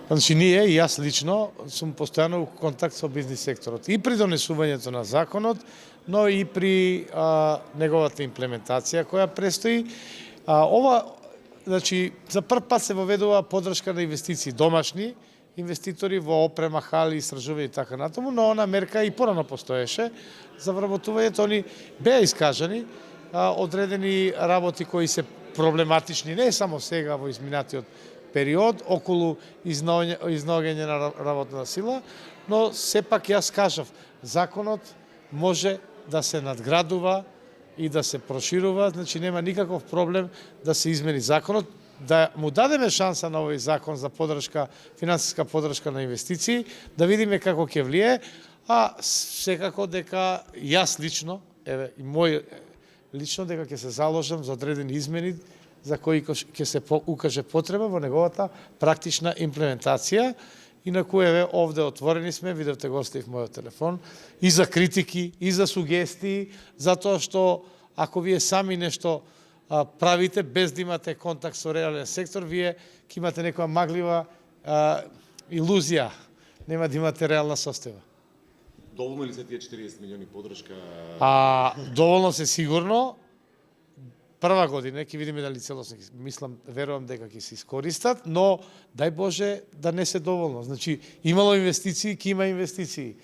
Значи, ние и јас лично сум постојано у контакт со бизнис секторот и при донесувањето на законот, но и при неговата имплементација која престои. Значи, за прв пат се воведува поддршка на инвестиции домашни, инвеститори во опрема, хали, истражување и така натаму, но она мерка и порано постоеше за вработувањето. Они беа искажани одредени работи кои се проблематични, не само сега во изминатиот период, околу изнаоѓање на работна сила, но сепак јас кажав, законот може да се надградува и да се проширува, значи нема никаков проблем да се измени законот, да му дадеме шанса на овој закон за поддршка, финансиска поддршка на инвестиции, да видиме како ќе влие, а секако дека јас лично, и мој лично дека ќе се заложам за одредени измени за кои ќе се укаже потреба во неговата практична имплементација, и на кој овде отворени сме, видовте го оставив мојот телефон, и за критики, и за сугестии, затоа што ако вие сами нешто правите без да имате контакт со реален сектор, вие ќе имате некоја маглива илузија, нема да имате реална состојба. Доволно ли се тие 40 милиони поддршка? Доволно се сигурно. Прва година ќе видиме дали целосно, мислам, верувам дека ќе се искористат, но дај Боже да не се доволно. Значи, имало инвестиции, ќе има инвестиции.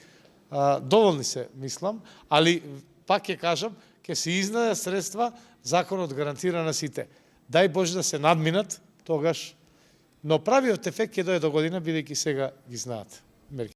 Доволни се, мислам, али пак ќе кажам, ќе се изнајдат средства, законот гарантира на сите. Дај Боже да се надминат тогаш, но правиот ефект ќе дое до година, бидејќи сега ги знаат мерки.